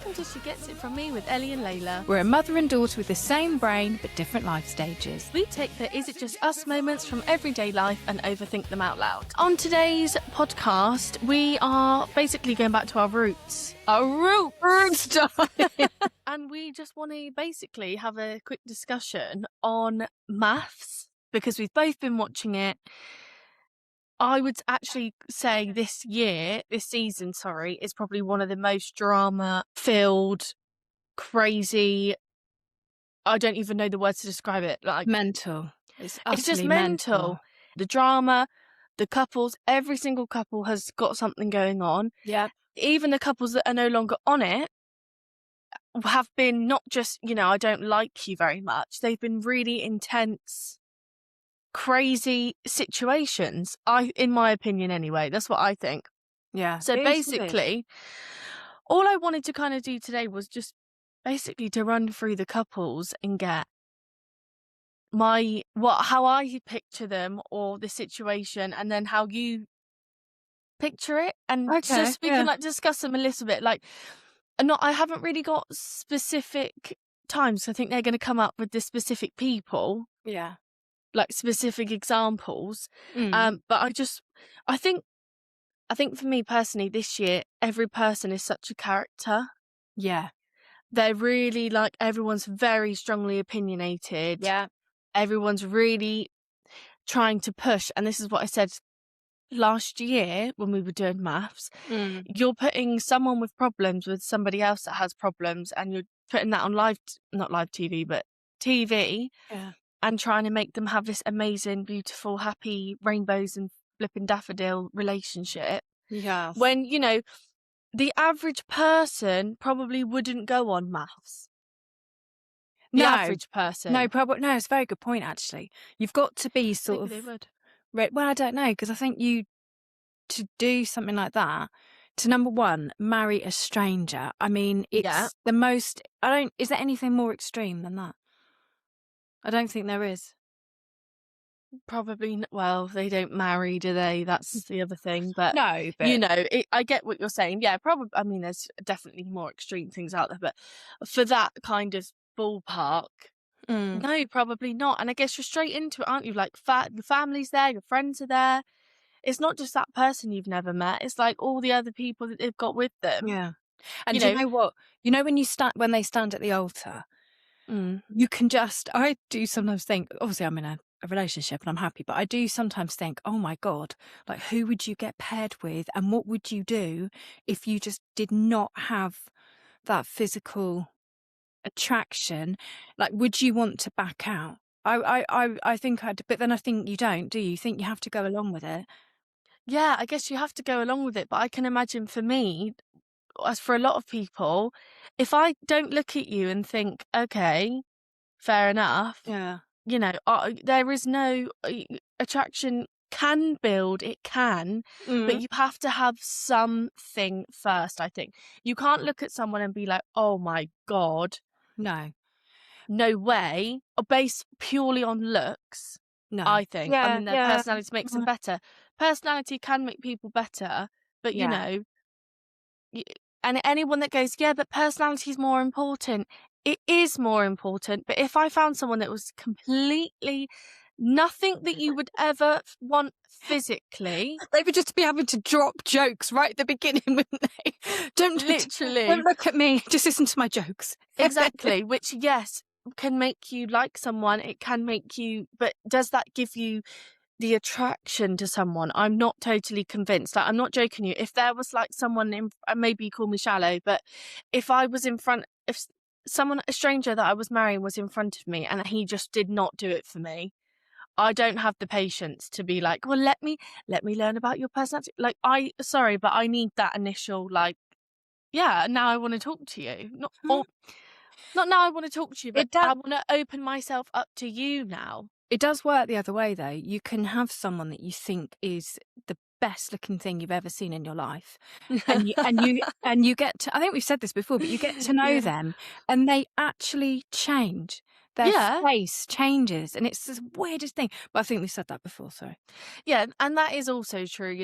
welcome to She Gets It From Me with Ellie and Layla. We're a mother and daughter with the same brain but different life stages. We take the is it just us moments from everyday life and overthink them out loud. On today's podcast, we are basically going back to our roots. Roots, And we just want to basically have a quick discussion on MAFS because we've both been watching it. I would actually say this season, is probably one of the most drama-filled, crazy, I don't even know the words to describe it. Like mental. It's just mental. The drama, the couples, every single couple has got something going on. Yeah. Even the couples that are no longer on it have been not just, I don't like you very much. They've been really intense, crazy situations. In my opinion anyway, that's what I think. Yeah. So basically, all I wanted to kind of do today was just basically to run through the couples and get how I picture them or the situation, and then how you picture it, and just we can discuss them a little bit. I haven't really got specific times. I think they're going to come up with the specific people. Yeah. Like specific examples. But I think for me personally this year, every person is such a character. Yeah. They're really everyone's very strongly opinionated. Yeah. Everyone's really trying to push. And this is what I said last year when we were doing MAFS. You're putting someone with problems with somebody else that has problems, and you're putting that on not live TV, but TV. Yeah. And trying to make them have this amazing, beautiful, happy rainbows and flipping daffodil relationship. Yeah. When, the average person probably wouldn't go on MAFS. The average person. No, probably. No, it's a very good point, actually. You've got to be Maybe they would. Well, I don't know, because I think to do something like that, to number one, marry a stranger. I mean, it's the most, is there anything more extreme than that? I don't think there is. Probably, well, they don't marry, do they? That's the other thing. But no, but I get what you're saying. Yeah, probably. I mean, there's definitely more extreme things out there, but for that kind of ballpark, no, probably not. And I guess you're straight into it, aren't you? Like, your family's there, your friends are there. It's not just that person you've never met. It's like all the other people that they've got with them. Yeah. And you know what? You know when they stand at the altar. You can I do sometimes think, obviously I'm in a relationship and I'm happy, but I do sometimes think, oh my God, like who would you get paired with, and what would you do if you just did not have that physical attraction? Like, would you want to back out? I think but then I think you don't, do you? You think you have to go along with it? Yeah, I guess you have to go along with it, but I can imagine for me, as for a lot of people, if I don't look at you and think, okay, fair enough, there is no attraction. Can build, it can, but you have to have something first. I think you can't look at someone and be like, oh my God, no way, or based purely on looks. No, I think their personality makes them better. Personality can make people better, but and anyone that goes, but personality is more important. It is more important. But if I found someone that was completely nothing that you would ever want physically, they would just be having to drop jokes right at the beginning, wouldn't they? Don't look at me. Just listen to my jokes. Exactly. Which, yes, can make you like someone. It can make you, but does that give you the attraction to someone? I'm not totally convinced. I'm not joking you. If there was someone maybe you call me shallow, but if I was if a stranger that I was marrying was in front of me and he just did not do it for me, I don't have the patience to be like, well, let me learn about your personality. But I need that initial now I want to talk to you. Not now I want to talk to you, but I want to open myself up to you now. It does work the other way, though. You can have someone that you think is the best looking thing you've ever seen in your life, and you get to, I think we've said this before, but you get to know them, and they actually change. Their face changes, and it's the weirdest thing. But I think we've said that before, sorry. Yeah, and that is also true,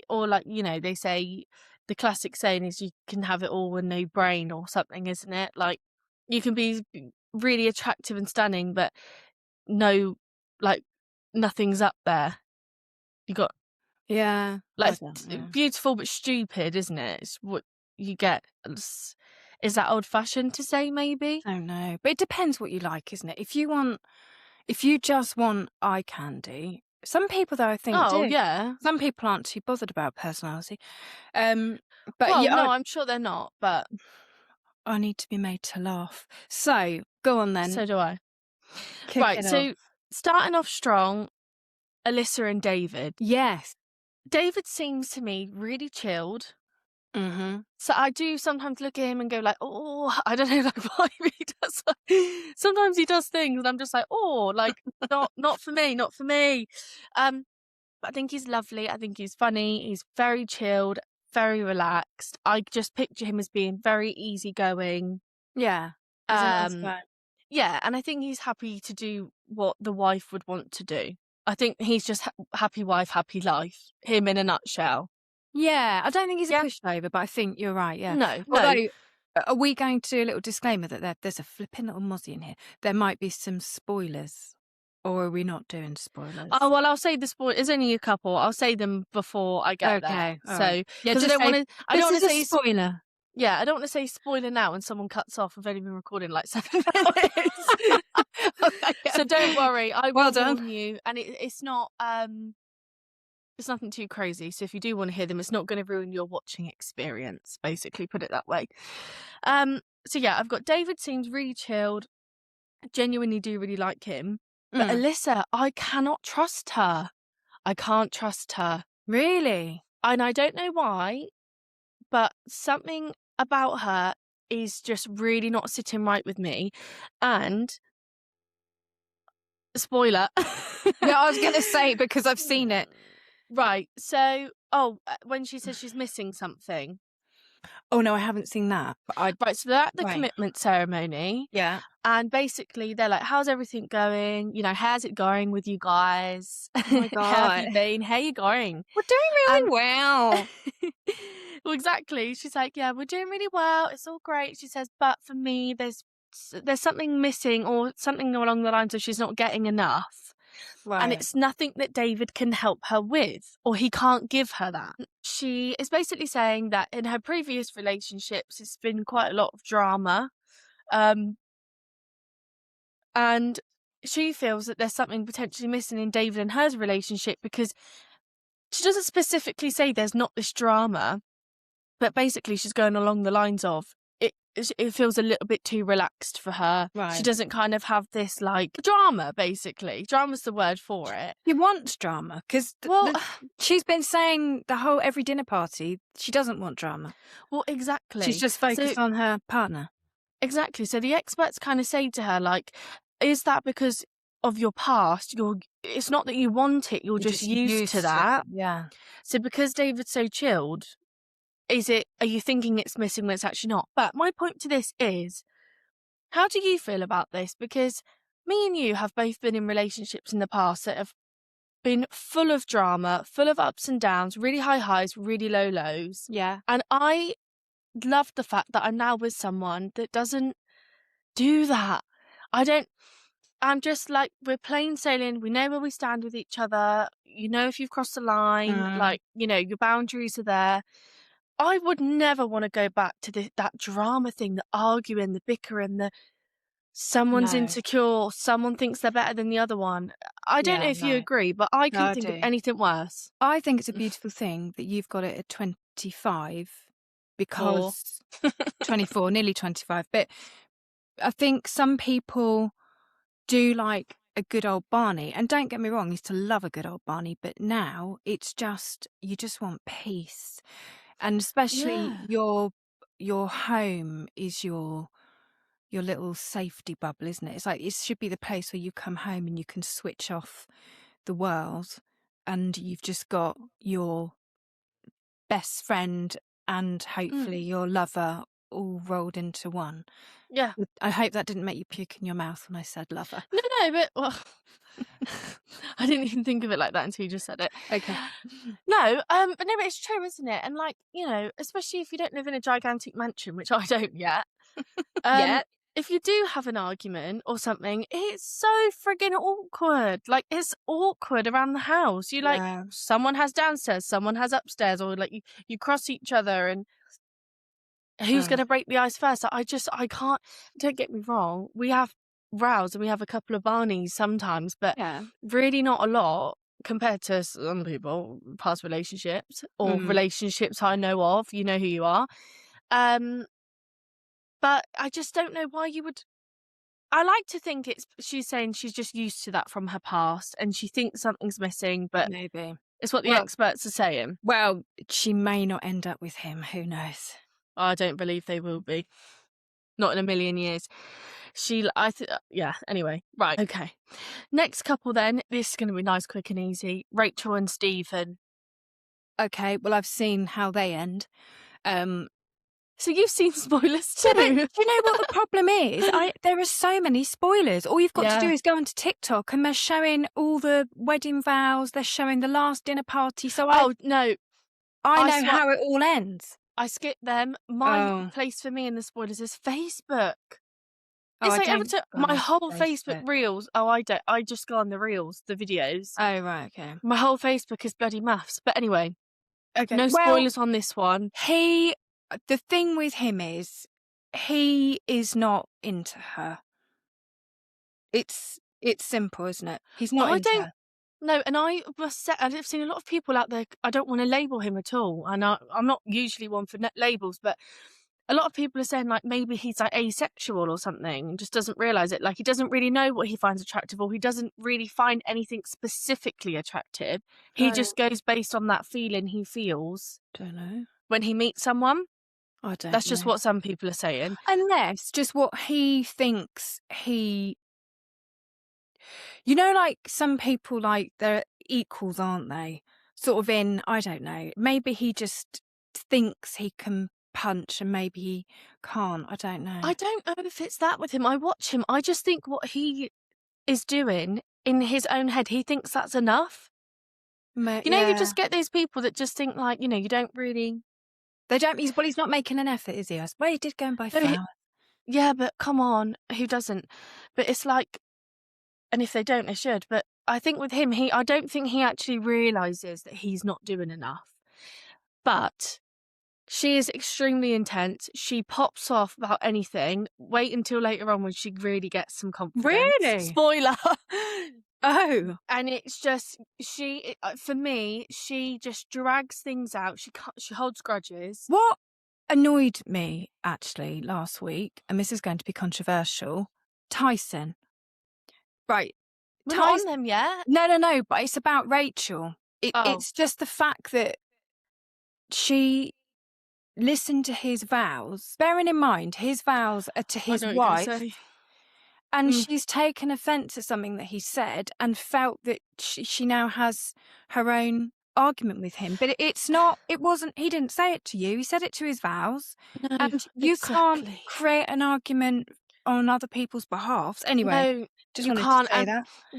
or they say the classic saying is you can have it all and no brain or something, isn't it? Like, you can be really attractive and stunning, but no, like, nothing's up there. You got Yeah. I like don't know. beautiful but stupid, isn't it? It's what you get. Is that old fashioned to say? Maybe. I don't know. But it depends what you like, isn't it? If you just want eye candy, some people though I think Oh do. yeah. Some people aren't too bothered about personality. But Well, yeah, no, I'm sure they're not, but I need to be made to laugh. So go on then. so do I. Kick Right. it So off. starting off strong, Alyssa and David. Yes. David seems to me really chilled. Mm-hmm. So I do sometimes look at him and go like, oh, I don't know, like why he does. Sometimes he does things, and I'm just like, oh, like not for me, not for me. But I think he's lovely. I think he's funny. He's very chilled, very relaxed. I just picture him as being very easygoing. Yeah. He's a nice guy. Yeah, and I think he's happy to do what the wife would want to do. I think he's just happy wife, happy life. Him in a nutshell. Yeah, I don't think he's a Yeah. pushover, but I think you're right, yeah. No. Although, are we going to do a little disclaimer that there's a flipping little mozzie in here? There might be some spoilers. Or are we not doing spoilers? Oh, well, I'll say the spoil. There's only a couple. I'll say them before I get there. all So, right. Yeah, because I just don't say, want to. I don't want this to is say a spoiler. Yeah, I don't want to say spoiler now and someone cuts off. We've only been recording like 7 minutes. Okay, yeah. So don't worry. I will Well done. warn you. And it's not it's nothing too crazy. So if you do want to hear them, it's not going to ruin your watching experience, basically, put it that way. So yeah, I've got David seems really chilled. I genuinely do really like him. But Alyssa, I cannot trust her. I can't trust her. Really? And I don't know why, but something about her is just really not sitting right with me. And spoiler. Yeah, I was going to say because I've seen it. Right. So, when she says she's missing something. Oh no, I haven't seen that. But Right. So they're at the commitment ceremony. Yeah. And basically they're like, how's everything going? You know, how's it going with you guys? Oh my God. How have you been? How you going? We're doing really well. Well, exactly. She's like, yeah, we're doing really well. It's all great. She says, but for me, there's something missing or something along the lines of she's not getting enough. Right. And it's nothing that David can help her with, or he can't give her that. She is basically saying that in her previous relationships, it's been quite a lot of drama. And she feels that there's something potentially missing in David and her relationship because she doesn't specifically say there's not this drama, but basically she's going along the lines of it feels a little bit too relaxed for her. Right. She doesn't kind of have this like drama, basically. Drama's the word for it. She wants drama because she's been saying the whole every dinner party she doesn't want drama. Well, exactly. She's just focused on her partner. Exactly. So the experts kind of say to her, like, is that because of your past? It's not that you want it, you're just used to that. Yeah. So because David's so chilled, are you thinking it's missing when it's actually not? But my point to this is, how do you feel about this? Because me and you have both been in relationships in the past that have been full of drama, full of ups and downs, really high highs, really low lows. Yeah. And I love the fact that I'm now with someone that doesn't do that. I'm just like, we're plain sailing. We know where we stand with each other. You know, if you've crossed the line, like, you know, your boundaries are there. I would never want to go back to that drama thing, the arguing, the bickering, someone's insecure, someone thinks they're better than the other one. I don't know if you agree, but I couldn't think of anything worse. I think it's a beautiful thing that you've got it at 25 because 24, nearly 25. But I think some people do like a good old Barney. And don't get me wrong, I used to love a good old Barney. But now it's just, you just want peace. And especially your home is your little safety bubble, isn't it? It's like it should be the place where you come home and you can switch off the world and you've just got your best friend and hopefully your lover all rolled into one. Yeah. I hope that didn't make you puke in your mouth when I said lover. No, but I didn't even think of it like that until you just said it. Okay. No, but no, it's true, isn't it? And like, especially if you don't live in a gigantic mansion, which I don't yet. Um, Yeah. if you do have an argument or something, it's so friggin' awkward. Like, it's awkward around the house. Yeah. Someone has downstairs, someone has upstairs, or like you cross each other, and who's Oh, gonna break the ice first? I can't. Don't get me wrong. We have rows and we have a couple of Barneys sometimes, but yeah. really not a lot compared to some people, past relationships or Mm, relationships I know of. You know who you are. Um, but I just don't know why you would. I like to think she's saying she's just used to that from her past and she thinks something's missing, but maybe. it's what the Well, experts are saying. well, she may not end up with him. Who knows? I don't believe they will be. Not in a million years. Yeah, anyway. Right, okay. Next couple then. This is going to be nice, quick and easy. Rachel and Stephen. Okay, well, I've seen how they end. So you've seen spoilers Yeah, but too. do you know what the problem is? There are so many spoilers. All you've got to do Yeah. is go onto TikTok and they're showing all the wedding vows. They're showing the last dinner party. So Oh, no. I I know swear, how it all ends. I skipped them. My Oh, place for me in the spoilers is Facebook. oh, It's I like every don't time go my on whole Facebook Facebook. reels. Oh, I don't. I just go on the reels, the videos. Oh, right, okay. My whole Facebook is bloody MAFS. But anyway, Okay. no Well, spoilers on this one. the thing with him is he is not into her. It's simple, isn't it? He's not I into don't her. know, and I must say, I've seen a lot of people out there. I don't want to label him at all, and I'm not usually one for labels, but a lot of people are saying like maybe he's like asexual or something, and just doesn't realize it. Like he doesn't really know what he finds attractive, or he doesn't really find anything specifically attractive. He Right. just goes based on that feeling he feels Don't know. when he meets someone. I don't That's just know. what some people are saying. Unless just what he thinks like some people, like, they're equals, aren't they? Sort of I don't know, maybe he just thinks he can punch and maybe he can't. I don't know. I don't know if it's that with him. I watch him. I just think what he is doing in his own head, he thinks that's enough. You Yeah. just get those people that just think like, you don't really. They don't. He's not making an effort, is he? I suppose he did go and buy No, flowers. yeah, but come on, who doesn't? But it's like, and if they don't, they should. But I think with him, I don't think he actually realizes that he's not doing enough. But she is extremely intense. She pops off about anything. Wait until later on when she really gets some confidence. Really? Spoiler. Oh, And it's just for me, she just drags things out. She holds grudges. what annoyed me actually last week, and this is going to be controversial. Tyson, right? We're not on them yet. No, but it's about Rachel. It's just the fact that she listened to his vows, bearing in mind his vows are to his wife, and she's taken offence at something that he said and felt that she now has her own argument with him. But he didn't say it to you, he said it to his vows. No, And you can't create an argument on other people's behalves. Anyway, no, just you wanted can't. to say And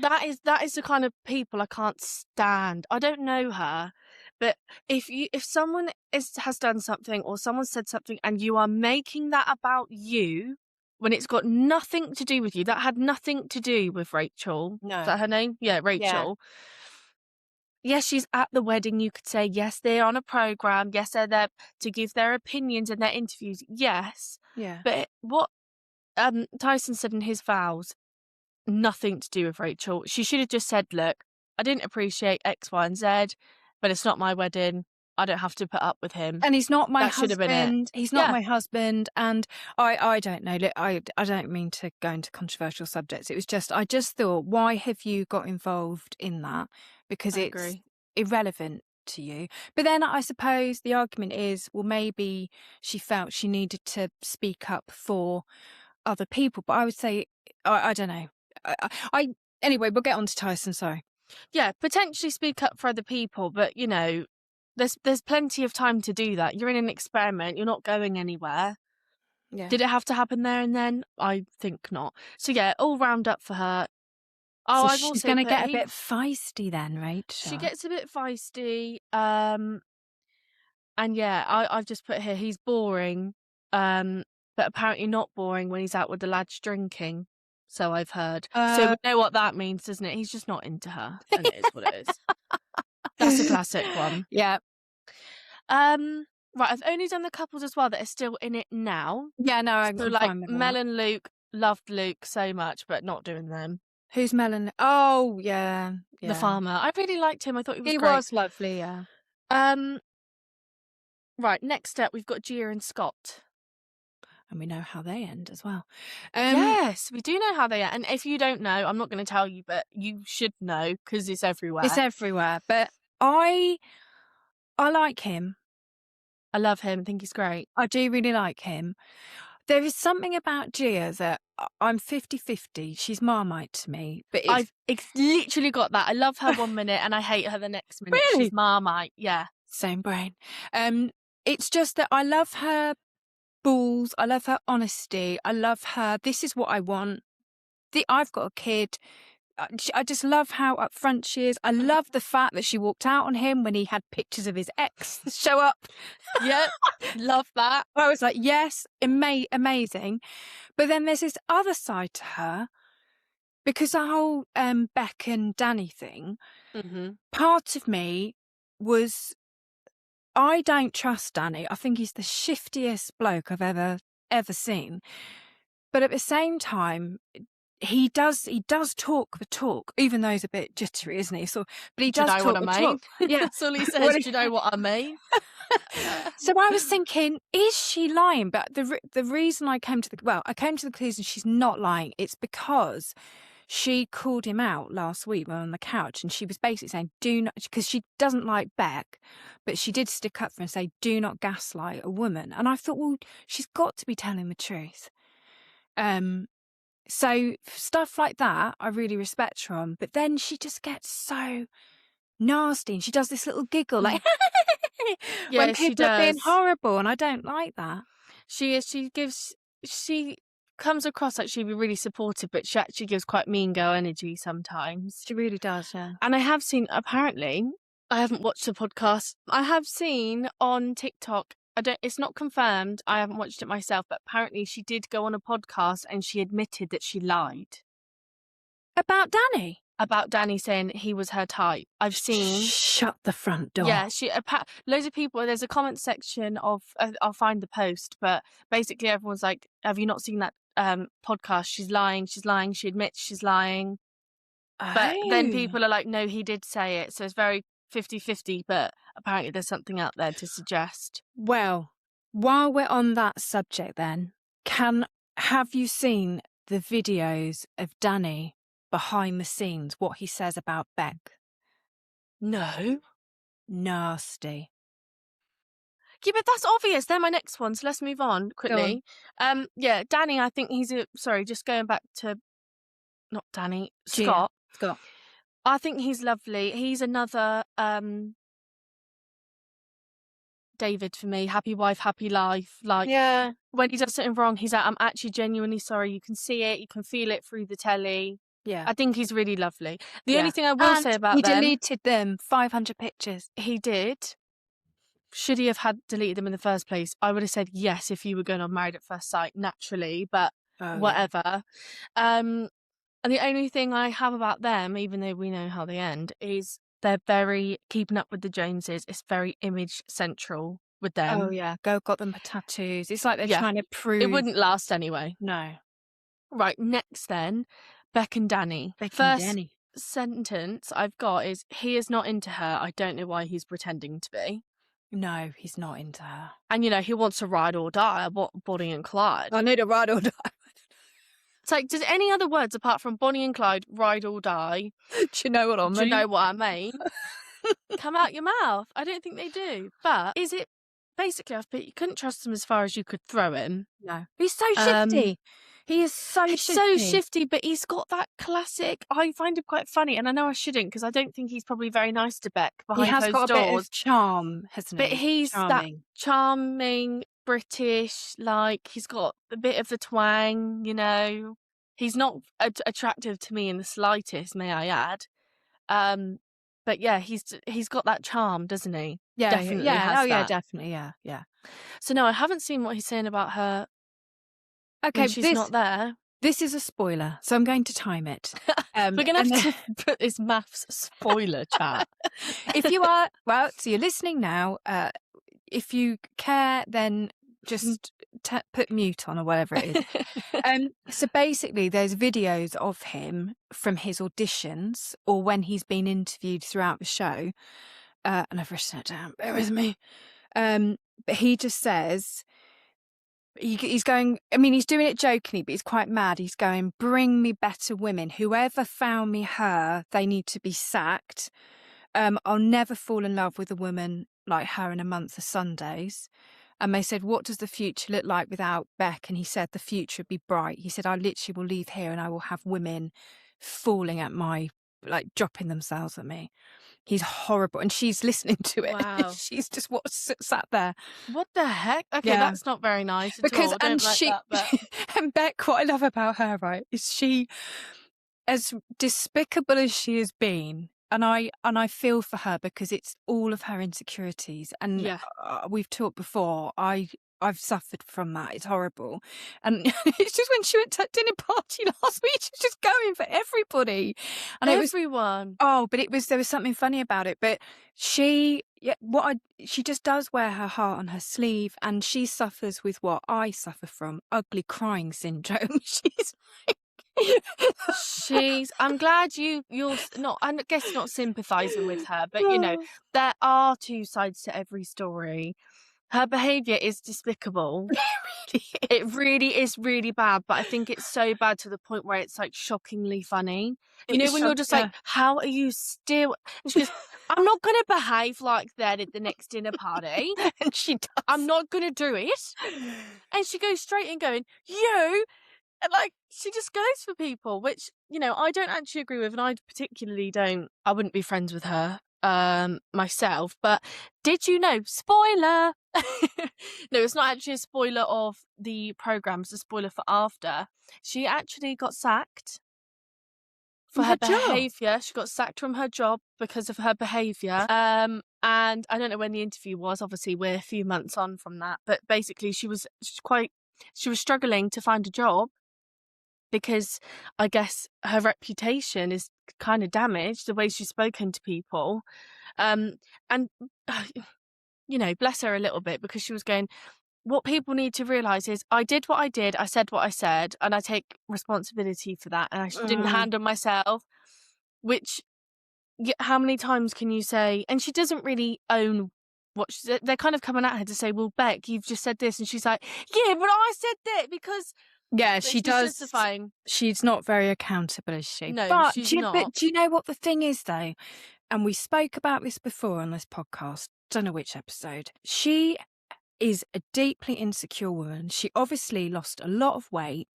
that. that is the kind of people I can't stand. I don't know her, but if someone has done something or someone said something and you are making that about you when it's got nothing to do with you, that had nothing to do with Rachel. No. Is that her name? Yeah, Rachel. Yes, she's at the wedding. You could say, yes, they're on a program. Yes, they're there to give their opinions and their interviews. Yes. Yeah. But what Tyson said in his vows, nothing to do with Rachel. She should have just said, look, I didn't appreciate X, Y, and Z, but it's not my wedding. I don't have to put up with him. And he's not my That should have been it. husband. He's not my husband. And I don't know. Look, I don't mean to go into controversial subjects. It was just, I just thought, why have you got involved in that? Because it's irrelevant to you. But then I suppose the argument is, well, maybe she felt she needed to speak up for other people. But I would say, I don't know. Anyway, we'll get on to Tyson. Sorry. Yeah, potentially speak up for other people, but there's plenty of time to do that. You're in an experiment. You're not going anywhere. Yeah. Did it have to happen there and then? I think not. So yeah, all round up for her. Oh, So I've she's also gonna put get a bit feisty then, she Rachel. gets a bit feisty. And yeah, I've just put here, he's boring, but apparently not boring when he's out with the lads drinking. So I've heard. So we know what that means, doesn't it? He's just not into her, and it is what it is. That's a classic one. Yeah. Right, I've only done the couples as well that are still in it now. Yeah, no, I'm So like fine with Mel that. and Luke, loved Luke so much, but not doing them. Who's Melon? Oh, yeah. The farmer. I really liked him. I thought he was great. He was lovely, yeah. Right, next up we've got Gia and Scott. And we know how they end as well. Yes, we do know how they are. And if you don't know, I'm not going to tell you, but you should know because it's everywhere. It's everywhere. But I like him. I love him. I think he's great. I do really like him. There is something about Gia that I'm 50-50. She's Marmite to me. But I've literally got that. I love her 1 minute and I hate her the next minute. Really? She's Marmite. Yeah. Same brain. It's just that I love her balls. I love her honesty. I love her. This is what I want. I've got a kid. I just love how upfront she is. I love the fact that she walked out on him when he had pictures of his ex show up. Yep, love that. I was like, yes, amazing. But then there's this other side to her, because the whole Beck and Danny thing, part of me was, I don't trust Danny. I think he's the shiftiest bloke I've ever seen. But at the same time, he does talk the talk, even though he's a bit jittery, isn't he? So, but he does talk what I mean? talk. Yeah, that's all he says. Do you know what I mean? So I was thinking, is she lying? But the reason I came to the conclusion she's not lying. It's because she called him out last week when on the couch, and she was basically saying, "Do not," because she doesn't like Beck, but she did stick up for him and say, "Do not gaslight a woman." And I thought, well, she's got to be telling the truth. So stuff like that, I really respect her on. But then she just gets so nasty, and she does this little giggle, like when people are being horrible, and I don't like that. She comes across like she'd be really supportive, but she actually gives quite mean girl energy sometimes. She really does, yeah. And I have seen, apparently, I haven't watched the podcast. I have seen on TikTok, it's not confirmed, I haven't watched it myself, but apparently she did go on a podcast and she admitted that she lied. About Danny? About Danny saying he was her type. I've seen. Shut the front door. Yeah, loads of people, there's a comment section of, I'll find the post, but basically everyone's like, have you not seen that podcast? She's lying, she admits she's lying. Oh. But then people are like, no, he did say it. So it's very 50-50, but apparently there's something out there to suggest. Well, while we're on that subject then, have you seen the videos of Danny behind the scenes, what he says about Beck? No. Nasty. Yeah, but that's obvious. They're my next one, so let's move on quickly. Yeah, Danny, I think just going back to, not Danny, Scott. Scott. I think he's lovely. He's another David for me. Happy wife, happy life. Like, yeah, when he does something wrong, he's like, I'm actually genuinely sorry. You can see it, you can feel it through the telly. Yeah, I think he's really lovely. The only thing I will say about them, he deleted them 500 pictures. He did. Should he have had deleted them in the first place? I would have said yes if you were going on Married at First Sight, naturally, but whatever. Yeah. And the only thing I have about them, even though we know how they end, is they're very keeping up with the Joneses. It's very image central with them. Oh, yeah. Got them tattoos. It's like they're trying to prove. It wouldn't last anyway. No. Right, next then, Beck and Danny. First sentence I've got is, he is not into her. I don't know why he's pretending to be. No, he's not into her. And, he wants to ride or die, Bonnie and Clyde. I need a ride or die. It's like, does any other words apart from Bonnie and Clyde, ride or die? Do you know what I mean? Do you know what I mean? Come out your mouth. I don't think they do. But is it basically, you couldn't trust him as far as you could throw him. No. He's so shifty. He is so shifty. So shifty, but he's got that classic. I find him quite funny, and I know I shouldn't because I don't think he's probably very nice to Beck behind closed doors. He has got a bit of charm, hasn't he? But he's that charming British, like he's got a bit of the twang, He's not attractive to me in the slightest, may I add. But yeah, he's got that charm, doesn't he? Yeah, Definitely yeah. has Oh, yeah, that. definitely. Yeah, yeah. So no, I haven't seen what he's saying about her when Okay, she's not there. this is a spoiler, so I'm going to time it. We're gonna have And to put this MAFS spoiler chat. if you are, well, so you're listening now. If you care, then just put mute on or whatever it is. So basically, there's videos of him from his auditions or when he's been interviewed throughout the show. And I've written it down. Bear with me. But he just says he's going. I mean, he's doing it jokingly, but he's quite mad. He's going, "Bring me better women. Whoever found me her, they need to be sacked. I'll never fall in love with a woman like her in a month of Sundays." And they said, "What does the future look like without Beck?" And he said, "The future would be bright." He said, "I literally will leave here and I will have women falling at my, like, dropping themselves at me." He's horrible. And she's listening to it. Wow. She's just sat there. What the heck? Okay, Yeah. that's not very nice at all. I don't like that, but... And Beck, what I love about her, right, is she, as despicable as she has been, and I feel for her because it's all of her insecurities. And Yeah. We've talked before, I've suffered from that. It's horrible. And it's just when she went to dinner party last week, she was just going for everybody. And everyone. But there was something funny about it. But she just does wear her heart on her sleeve, and she suffers with what I suffer from, ugly crying syndrome. I'm glad you're not, I guess, not sympathizing with her, but you know, there are two sides to every story. Her behavior is despicable. It really is really bad, but I think it's so bad to the point where it's like shockingly funny. You know, when you're just like, how are you still? And she goes, "I'm not going to behave like that at the next dinner party." And she does. "I'm not going to do it." And she goes straight in going, "You." And like, she just goes for people, which, you know, I don't actually agree with. And I particularly I wouldn't be friends with her myself. But did you know, spoiler? No, it's not actually a spoiler of the programme. It's a spoiler for after. She actually got sacked for her behaviour. She got sacked from her job because of her behaviour. And I don't know when the interview was. Obviously, we're a few months on from that. But basically, she was struggling to find a job because I guess her reputation is kind of damaged, the way she's spoken to people. And, you know, bless her a little bit, because she was going, what people need to realise is I did what I did, I said what I said, and I take responsibility for that, and I didn't handle myself, which, how many times can you say? And she doesn't really own what they're kind of coming at her to say, well, Beck, you've just said this. And she's like, yeah, but I said that because... Yeah, she does. Justifying. She's not very accountable, is she? No, but she's not. But do you know what the thing is, though? And we spoke about this before on this podcast. Don't know which episode. She is a deeply insecure woman. She obviously lost a lot of weight,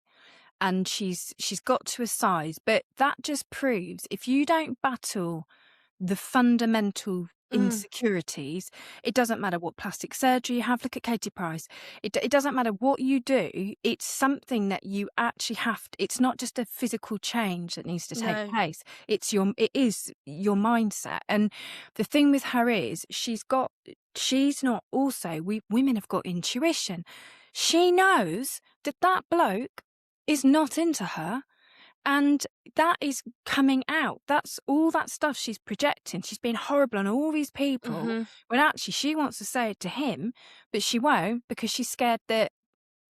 and she's got to a size. But that just proves, if you don't battle the fundamental insecurities, it doesn't matter what plastic surgery you have. Look at Katie Price. It doesn't matter what you do. It's something that you actually have to, it's not just a physical change that needs to take place. It is your mindset. And the thing with her is women have got intuition. She knows that bloke is not into her. And that is coming out. That's all that stuff she's projecting. She's been horrible on all these people. When actually she wants to say it to him, but she won't, because she's scared that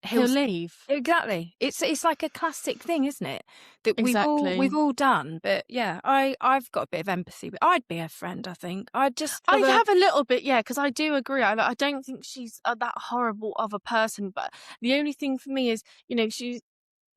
he'll leave. Exactly. It's like a classic thing, isn't it? That we've all done. But yeah, I've got a bit of empathy. But I'd be a friend, I think. I'd have a little bit, yeah, because I do agree. I don't think she's that horrible of a person. But the only thing for me is, you know, she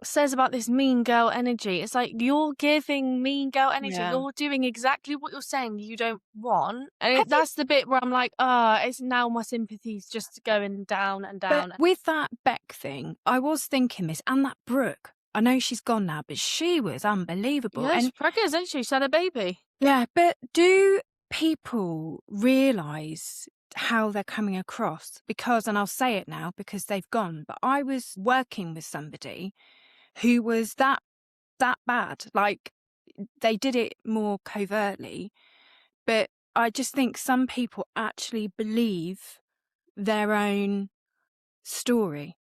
says about this mean girl energy. It's like, you're giving mean girl energy. Yeah. You're doing exactly what you're saying you don't want. And that's the bit where I'm like, it's now my sympathy's just going down and down. But with that Beck thing, I was thinking this, and that Brooke, I know she's gone now, but she was unbelievable. Yeah, she's pregnant, isn't she? She's had a baby. Yeah, but do people realise how they're coming across? Because, and I'll say it now because they've gone, but I was working with somebody who was that that bad. Like, they did it more covertly, but I just think some people actually believe their own story.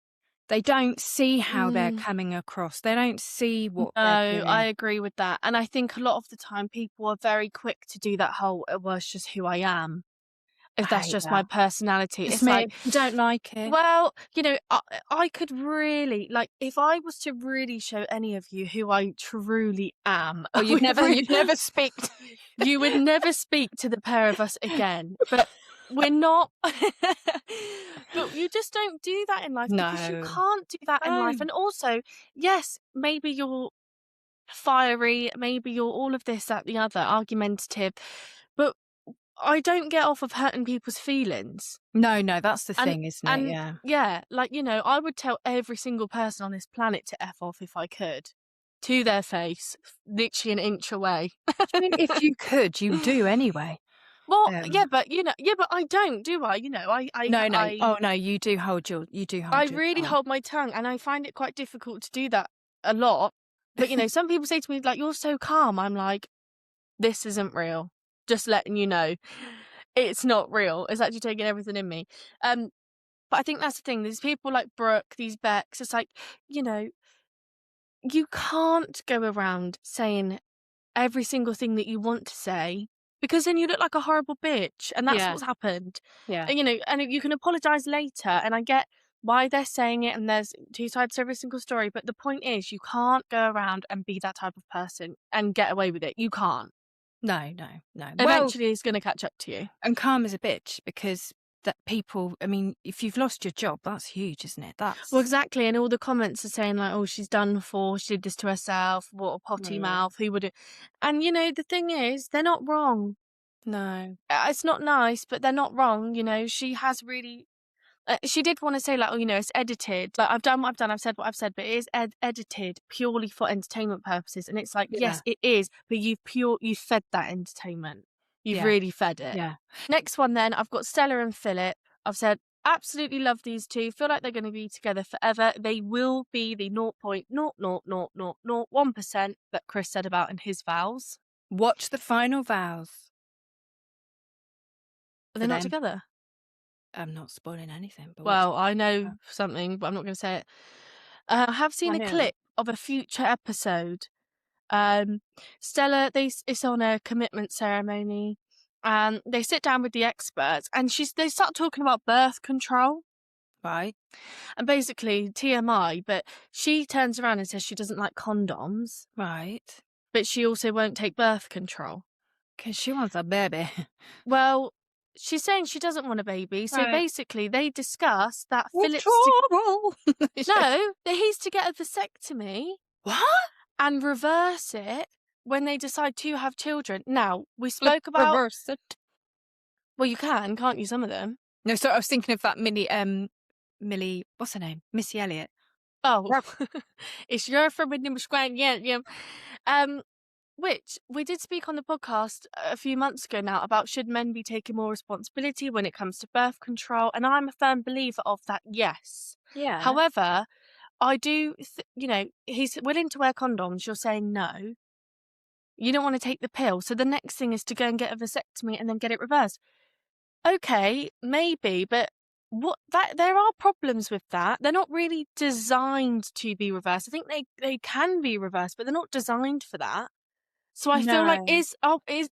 They don't see how they're coming across. They don't see what they're No, I doing. agree with that. And I think a lot of the time people are very quick to do that whole, well, it's just who I am. If I that's hate just my that. personality. Just It's me. like, If you don't like it. well, I could really, like, if I was to really show any of you who I truly am, Oh, you'd never speak. you would never speak to the pair of us again. But we're not, but you just don't do that in life because you No. can't do that in life. No. And also, yes, maybe you're fiery, maybe you're all of this, that, the other, argumentative, but I don't get off of hurting people's feelings. No, that's the And thing, isn't it? and Yeah. yeah, like, I would tell every single person on this planet to F off if I could. To their face, literally an inch away. I mean, if you could, you do anyway. Well, yeah, but I don't, do I? No. I Oh no, you do hold your really tongue. hold my tongue, and I find it quite difficult to do that a lot. But some people say to me, like, "You're so calm." I'm like, "This isn't real. Just letting you know, it's not real. It's actually taking everything in me." But I think that's the thing. These people like Brooke, these Becks, it's like, you can't go around saying every single thing that you want to say, because then you look like a horrible bitch, and that's Yeah. what's happened. Yeah. And you can apologise later, and I get why they're saying it, and there's two sides to every single story, but the point is, you can't go around and be that type of person and get away with it. You can't. No. Well, Eventually, it's going to catch up to you. and calm as a bitch, because that people, I mean, if you've lost your job, that's huge, isn't it? Well, exactly, and all the comments are saying like, "Oh, she's done for. She did this to herself. What a potty mouth. Who would it?" And the thing is, they're not wrong. No. It's not nice, but they're not wrong. She has really. She did want to say like, "Oh, it's edited. Like, I've done what I've done. I've said what I've said, but it is edited purely for entertainment purposes." And it's like, Yeah. yes, it is, but you've fed that entertainment. You've really fed it. Yeah. Next one, then I've got Stella and Philip. I've said absolutely love these two. Feel like they're going to be together forever. They will be the 0.00001% that Chris said about in his vows. Watch the final vows. Are they not together? I'm not spoiling anything. But well, I know something, but I'm not going to say it. I have seen a clip of a future episode. Stella, it's on a commitment ceremony, and they sit down with the experts, and they start talking about birth control. Right. And basically, TMI, but she turns around and says she doesn't like condoms. Right. But she also won't take birth control. Because she wants a baby. Well, she's saying she doesn't want a baby. So basically, they discuss that Philip's No, that he's to get a vasectomy. What? And reverse it when they decide to have children. Now, we spoke about... Reverse it. Well, you can't you, some of them? No, so I was thinking of that Millie, what's her name? Missy Elliott. Oh, it's your forbidden square, yeah. Which we did speak on the podcast a few months ago now about should men be taking more responsibility when it comes to birth control, and I'm a firm believer of that. Yes. Yeah. However, I do, he's willing to wear condoms. You're saying no. You don't want to take the pill. So the next thing is to go and get a vasectomy and then get it reversed. Okay, maybe, but there are problems with that. They're not really designed to be reversed. I think they can be reversed, but they're not designed for that. So I feel like is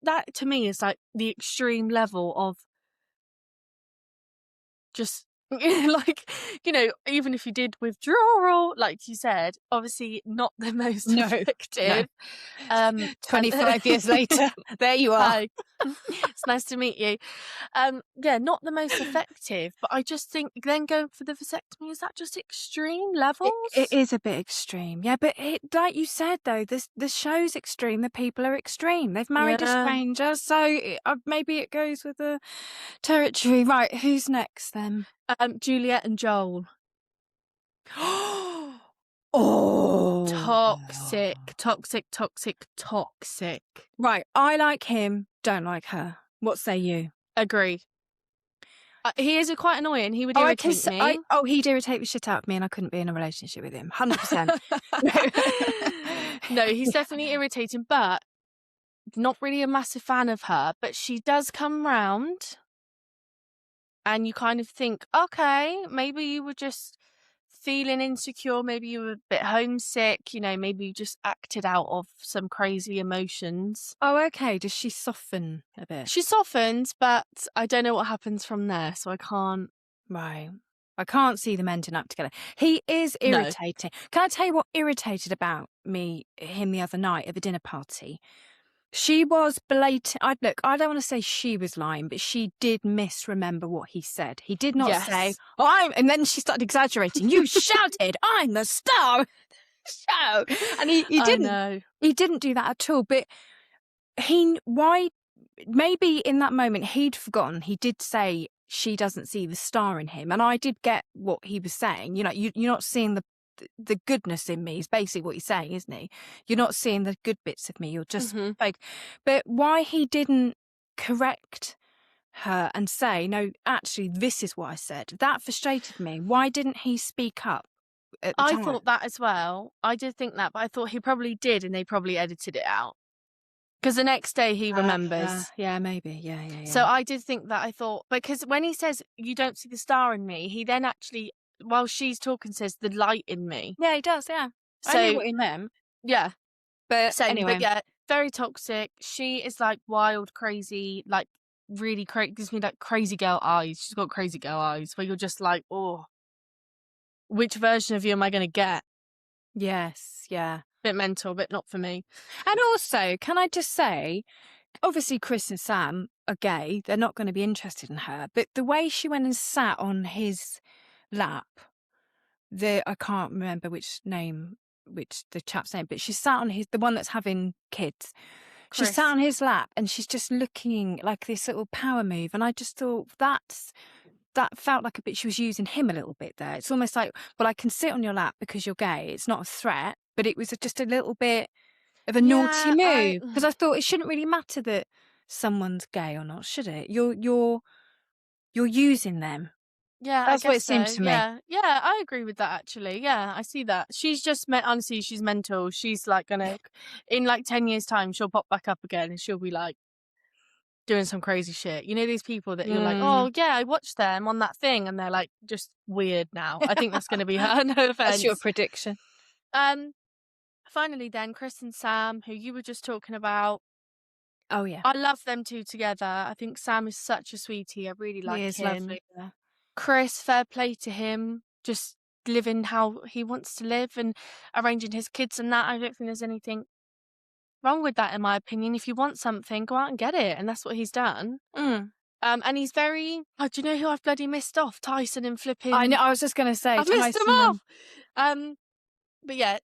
that, to me, is like the extreme level of just like, even if you did withdrawal, like you said, obviously not the most effective. 25 years later, there you are. Hi. It's nice to meet you. Yeah, not the most effective, but I just think then going for the vasectomy, is that just extreme levels? It is a bit extreme, yeah. But like you said, though, the show's extreme. The people are extreme. They've married a stranger, so maybe it goes with the territory. Right, who's next then? Juliet and Joel. Oh, toxic. Right, I like him, don't like her. What say you? Agree. He is quite annoying. He would irritate me. He'd irritate the shit out of me, and I couldn't be in a relationship with him. 100%. No, he's definitely irritating, but not really a massive fan of her. But she does come round, and you kind of think, okay, maybe you were just feeling insecure, maybe you were a bit homesick, you know, maybe you just acted out of some crazy emotions. Oh, okay. Does she soften a bit? She softens, but I don't know what happens from there, so I can't. Right. I can't see them ending up together. He is irritating. No. Can I tell you what irritated about him the other night at the dinner party? She was blatant. Look, I don't want to say she was lying, but she did misremember what he said. He did not say, and then she started exaggerating. You shouted, I'm the star of the show. And he didn't. He didn't do that at all. But maybe in that moment he'd forgotten. He did say she doesn't see the star in him. And I did get what he was saying. You know, you're not seeing the goodness in me is basically what he's saying, isn't he? You're not seeing the good bits of me. You're just fake. But why he didn't correct her and say, no, actually, this is what I said. That frustrated me. Why didn't he speak up at the time? I thought that as well. I did think that, but I thought he probably did, and they probably edited it out. Because the next day he remembers. Yeah, maybe. Yeah. So I did think that. I thought, because when he says, you don't see the star in me, he then actually, while she's talking, says the light in me. Yeah, he does, yeah. So, I knew what he meant. Yeah. But anyway. But yeah, very toxic. She is like wild, crazy, like really crazy. Gives me like crazy girl eyes. She's got crazy girl eyes where you're just like, oh, which version of you am I going to get? Yes, yeah. Bit mental, but not for me. And also, can I just say, obviously Chris and Sam are gay. They're not going to be interested in her. But the way she went and sat on his lap, I can't remember which the chap's name, but she sat on the one that's having kids. Chris. She sat on his lap and she's just looking like this little power move. And I just thought that felt like a bit, she was using him a little bit there. It's almost like, well, I can sit on your lap because you're gay. It's not a threat, but it was just a little bit of a naughty move. Because I thought it shouldn't really matter that someone's gay or not, should it? You're using them. Yeah, that's what it seems to me. Yeah, I agree with that actually. Yeah, I see that. She's just honestly, she's mental. She's like gonna, in like 10 years' time, she'll pop back up again and she'll be like doing some crazy shit. You know, these people that you're like, oh yeah, I watched them on that thing, and they're like just weird now. I think that's gonna be her. No offense. That's your prediction. Finally, then Chris and Sam, who you were just talking about. Oh yeah, I love them two together. I think Sam is such a sweetie. I really like him. He is lovely. Yeah. Chris, fair play to him, just living how he wants to live and arranging his kids and that. I don't think there's anything wrong with that, in my opinion. If you want something, go out and get it, and that's what he's done. And he's very. Oh, do you know who I've bloody missed off? Tyson and flipping. I know. I was just going to say, I've missed them off. But yeah,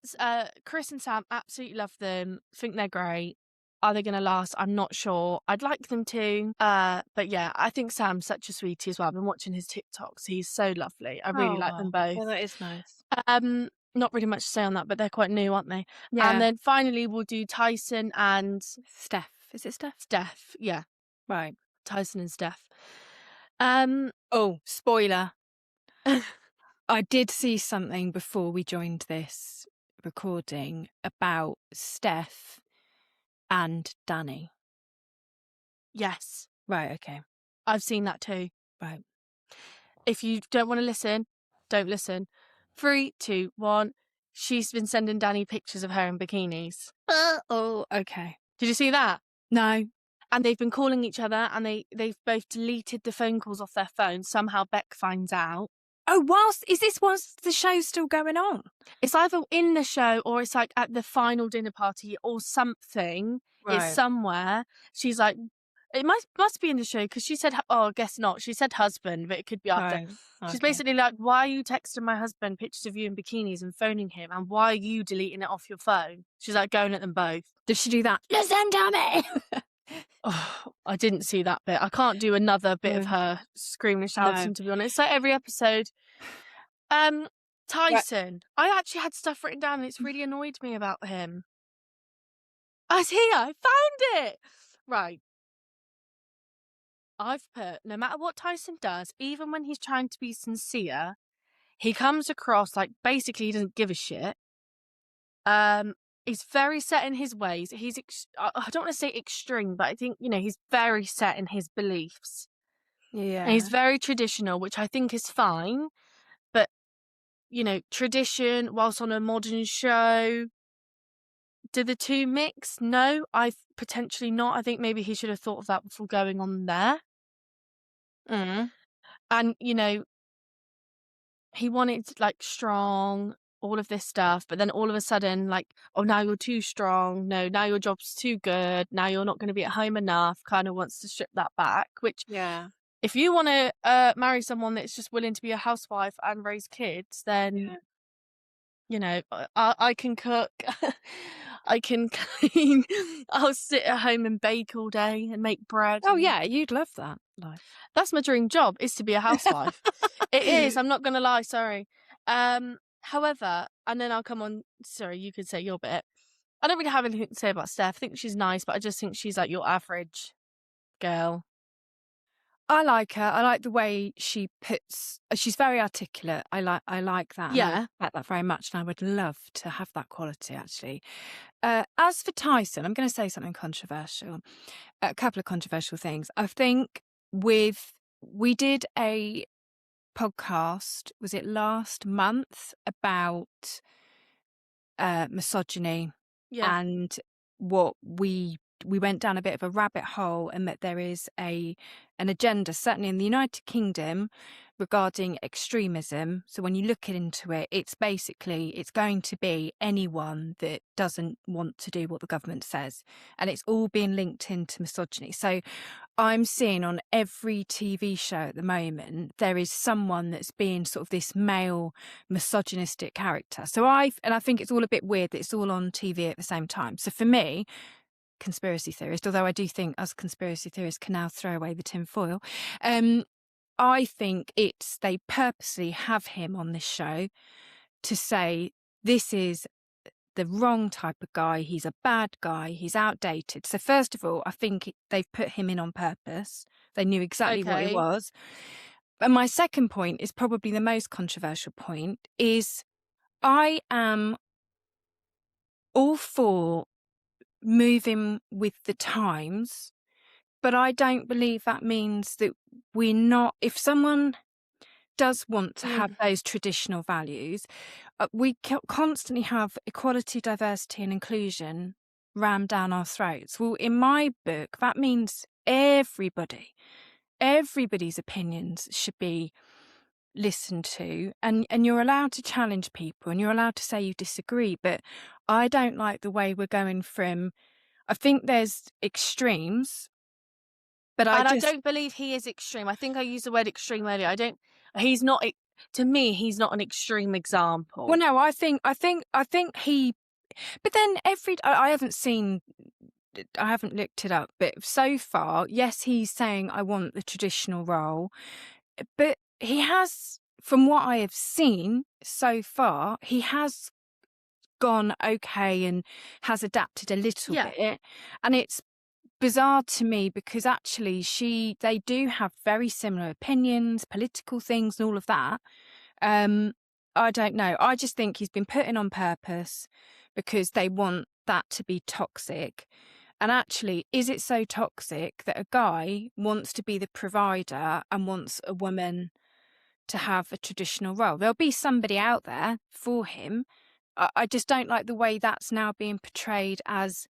Chris and Sam, absolutely love them. Think they're great. Are they going to last? I'm not sure. I'd like them to. But yeah, I think Sam's such a sweetie as well. I've been watching his TikToks. He's so lovely. I really like them both. Yeah, that is nice. Not really much to say on that, but they're quite new, aren't they? Yeah. And then finally we'll do Tyson and Steph. Is it Steph? Steph, yeah. Right. Tyson and Steph. Oh, spoiler. I did see something before we joined this recording about Steph and Danny. Yes. Right, okay. I've seen that too. Right. If you don't want to listen, don't listen. 3, 2, 1. She's been sending Danny pictures of her in bikinis. Oh, okay. Did you see that? No. And they've been calling each other, and they've both deleted the phone calls off their phones. Somehow Beck finds out. Oh, whilst the show's still going on? It's either in the show or it's like at the final dinner party or something. Right. Is somewhere. She's like, it must be in the show because she said, oh, I guess not. She said husband, but it could be after. Right. Okay. She's basically like, why are you texting my husband pictures of you in bikinis and phoning him? And why are you deleting it off your phone? She's like going at them both. Did she do that? Listen to me! Oh, I didn't see that bit. I can't do another bit of her screaming and shouting, to be honest. So every episode. Tyson. I actually had stuff written down and it's really annoyed me about him. I was here. I found it. Right. I've put, no matter what Tyson does, even when he's trying to be sincere, he comes across like basically he doesn't give a shit. He's very set in his ways. I don't want to say extreme, but I think, he's very set in his beliefs. And he's Yeah. very traditional, which I think is fine. But, tradition whilst on a modern show, do the two mix? No, I've potentially not. I think maybe he should have thought of that before going on there. Mm. And, he wanted like strong, all of this stuff, but then all of a sudden, like, oh, now you're too strong. No, now your job's too good. Now you're not going to be at home enough. Kind of wants to strip that back. Which, Yeah. if you want to marry someone that's just willing to be a housewife and raise kids, then Yeah. I can cook, I can clean. I'll sit at home and bake all day and make bread. Oh, yeah, you'd love that life. That's my dream job, is to be a housewife. It is, I'm not gonna lie, sorry. However, and then I'll come on, sorry, you could say your bit. I don't really have anything to say about Steph. I think she's nice, but I just think she's like your average girl. I like her. I like the way she puts. She's very articulate. I like that, and I Yeah. respect that very much. And I would love to have that quality, actually. As for Tyson, I'm going to say something controversial. A couple of controversial things. I think we did a podcast. Was it last month about misogyny Yeah. and what we went down a bit of a rabbit hole, and that there is an agenda, certainly in the United Kingdom, regarding extremism. So when you look into it, it's going to be anyone that doesn't want to do what the government says, and it's all being linked into misogyny. So I'm seeing on every TV show at the moment, there is someone that's being sort of this male misogynistic character. So I think it's all a bit weird that it's all on TV at the same time. So for me, conspiracy theorist, although I do think us conspiracy theorists can now throw away the tinfoil, I think they purposely have him on this show to say this is the wrong type of guy. He's a bad guy. He's outdated. So first of all, I think they've put him in on purpose. They knew exactly what he Okay. was. And my second point is probably the most controversial point, is I am all for moving with the times, but I don't believe that means that we're not. If someone does want to have those traditional values, we constantly have equality, diversity, and inclusion rammed down our throats. Well, in my book, that means everybody's opinions should be listened to, and you're allowed to challenge people, and you're allowed to say you disagree. But I don't like the way we're going from. I think there's extremes, but And I don't believe he is extreme. I think I used the word extreme earlier. He's not, to me, he's not an extreme example. Well, no, I think he. But then I haven't looked it up, but so far, yes, he's saying I want the traditional role, but he has, from what I have seen so far, he has gone okay and has adapted a little bit, and it's bizarre to me because actually they do have very similar opinions, political things, and all of that. I don't know. I just think he's been put in on purpose because they want that to be toxic. And actually, is it so toxic that a guy wants to be the provider and wants a woman to have a traditional role? There'll be somebody out there for him. I just don't like the way that's now being portrayed as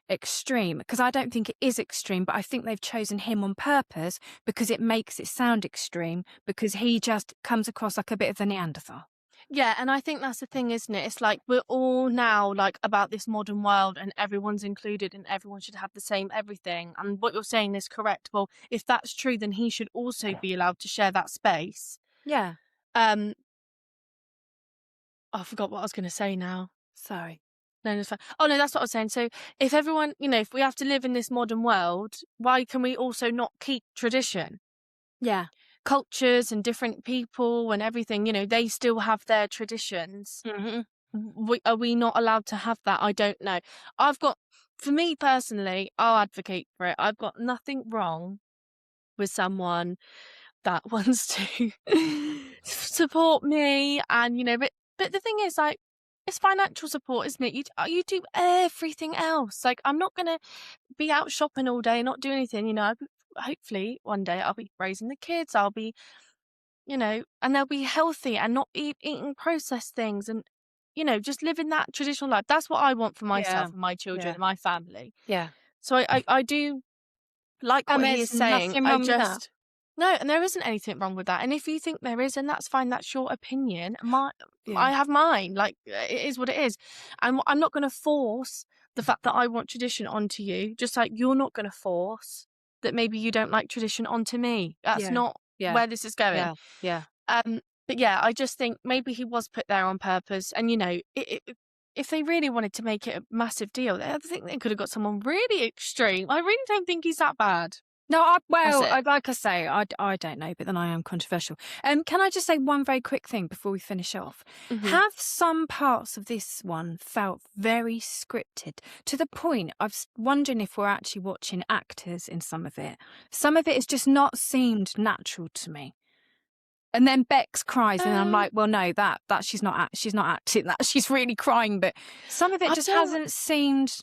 extreme, because I don't think it is extreme, but I think they've chosen him on purpose because it makes it sound extreme, because he just comes across like a bit of a Neanderthal. Yeah, and I think that's the thing, isn't it? It's like we're all now like about this modern world and everyone's included and everyone should have the same everything. And what you're saying is correct. Well, if that's true, then he should also be allowed to share that space. Yeah. I forgot what I was going to say now. Sorry. No, it's fine. Oh, no, that's what I was saying. So if everyone, if we have to live in this modern world, why can we also not keep tradition? Yeah. Cultures and different people and everything, they still have their traditions. Mm-hmm. Are we not allowed to have that? I don't know. For me personally, I'll advocate for it. I've got nothing wrong with someone that wants to support me, and but the thing is, like, it's financial support, isn't it? You do everything else. Like, I'm not gonna be out shopping all day, not do anything. Hopefully one day I'll be raising the kids. I'll be, and they'll be healthy and not eating processed things, and just living that traditional life. That's what I want for myself Yeah. and my children Yeah. and my family. Yeah. So I do like And what he there's is saying. nothing wrong with that. No, and there isn't anything wrong with that. And if you think there is, then that's fine. That's your opinion. I Yeah. have mine. Like, it is what it is. And I'm not going to force the fact that I want tradition onto you, just like you're not going to force that maybe you don't like tradition onto me. That's Yeah. not Yeah. where this is going. Yeah. Yeah. But yeah, I just think maybe he was put there on purpose. And if they really wanted to make it a massive deal, I think they could have got someone really extreme. I really don't think he's that bad. No, That's it. like I say, I don't know, but then I am controversial. Can I just say one very quick thing before we finish off? Mhm. Have some parts of this one felt very scripted to the point of wondering if we're actually watching actors in some of it? Some of it has just not seemed natural to me. And then Bex cries, and I'm like, well, no, that she's not acting. That she's really crying, but some of it just hasn't seemed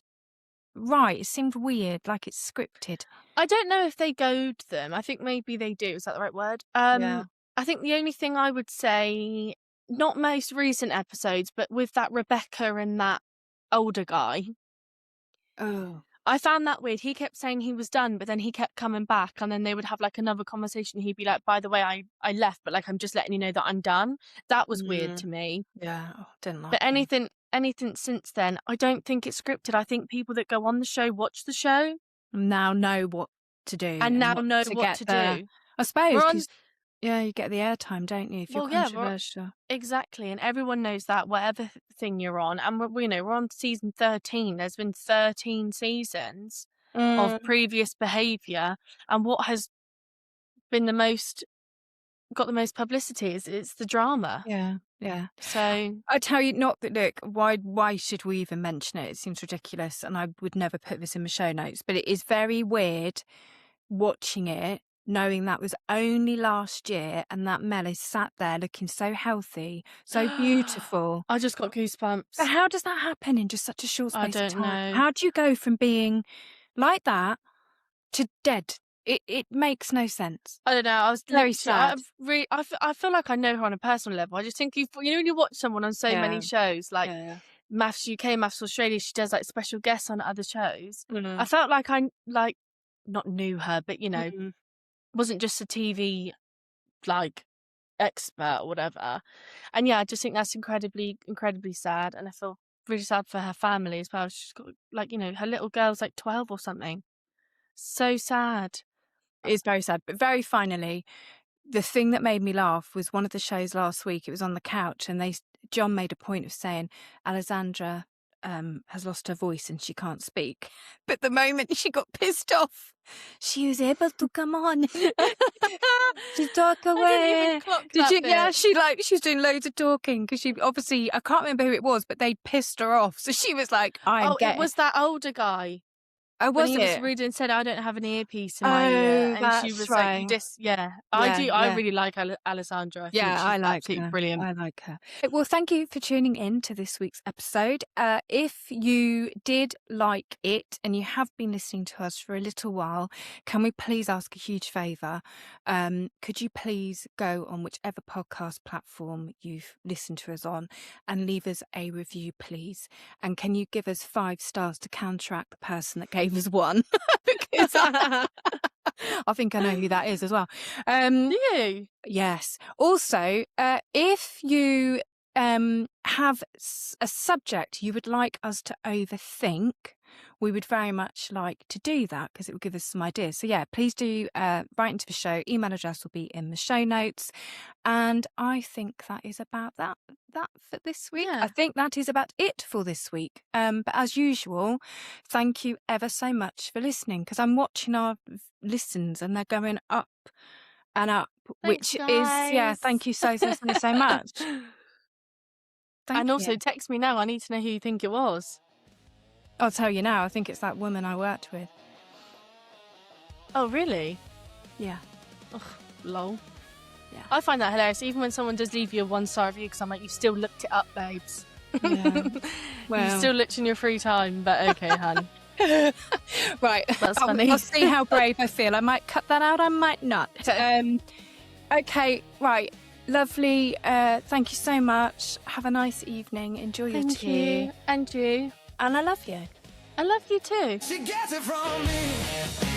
right. It seemed weird, like it's scripted. I don't know if they goad them. I think maybe they do. Is that the right word? Yeah. I think the only thing I would say, not most recent episodes, but with that Rebecca and that older guy, Oh. I found that weird. He kept saying he was done, but then he kept coming back, and then they would have like another conversation. He'd be like, by the way, I left, but like, I'm just letting you know that I'm done. That was weird to me. Yeah, didn't like But him. anything since then, I don't think it's scripted. I think people that go on the show watch the show Now know what to do and now what know to what get to the, do. I suppose, We're on, because you get the airtime, don't you, if you're well, yeah, controversial. exactly, and everyone knows that whatever thing you're on, and we're on season 13. There's been 13 seasons of previous behaviour, and what has been got the most publicity is the drama. Yeah, yeah. So I tell you, not that, look, why should we even mention it? It seems ridiculous, and I would never put this in my show notes, but it is very weird watching it, knowing that was only last year, and that Mel is sat there looking so healthy, so beautiful. I just got goosebumps. But how does that happen in just such a short I space of don't time? know. How do you go from being like that to dead? It makes no sense. I don't know. I was Very sad. I feel like I know her on a personal level. I just think when you watch someone on so many shows, like MAFS UK, MAFS Australia, she does like special guests on other shows. I felt like I not knew her, but wasn't just a TV like expert or whatever. And yeah, I just think that's incredibly, incredibly sad, and I feel really sad for her family as well. She's got like her little girl's like 12 or something. So sad. It is very sad. But very finally, the thing that made me laugh was one of the shows last week. It was on the couch, and John made a point of saying Alessandra has lost her voice and she can't speak. But the moment she got pissed off, she was able to come on. She talk away. I didn't even clock Did you? that Yeah, bit. she was doing loads of talking because she obviously, I can't remember who it was, but they pissed her off. So she was like, It was that older guy. Oh, When was he it? was rude and said, "I don't have an earpiece in my ear," and she that's was right. like, yeah. Yeah, I do. I yeah. really like Alessandra. I think Yeah, she's I like absolutely her. brilliant. I like her. Well, thank you for tuning in to this week's episode. If you did like it and you have been listening to us for a little while, can we please ask a huge favour? Could you please go on whichever podcast platform you've listened to us on and leave us a review, please? And can you give us 5 stars to counteract the person that gave us 1? Because I think I know who that is as well. Do you? Yes. Also, if you have a subject you would like us to overthink, we would very much like to do that because it will give us some ideas. So yeah, please do write into the show. Email address will be in the show notes. And I think that is about that for this week. Yeah. I think that is about it for this week. But as usual, thank you ever so much for listening, because I'm watching our listens and they're going up and up. Thanks, Which is, yeah, thank you so much. And Thank also, you. text me now. I need to know who you think it was. I'll tell you now. I think it's that woman I worked with. Oh, really? Yeah. Ugh, lol. Yeah. I find that hilarious, even when someone does leave you a 1-star review, because I'm like, you still looked it up, babes. Yeah. Well. You still looked in your free time, but okay, hun. Right. That's funny. I'll see how brave I feel. I might cut that out, I might not. Okay, right. Lovely. Thank you so much. Have a nice evening. Enjoy your Thank tea. you. And you. And I love you. I love you too. She gets it from me.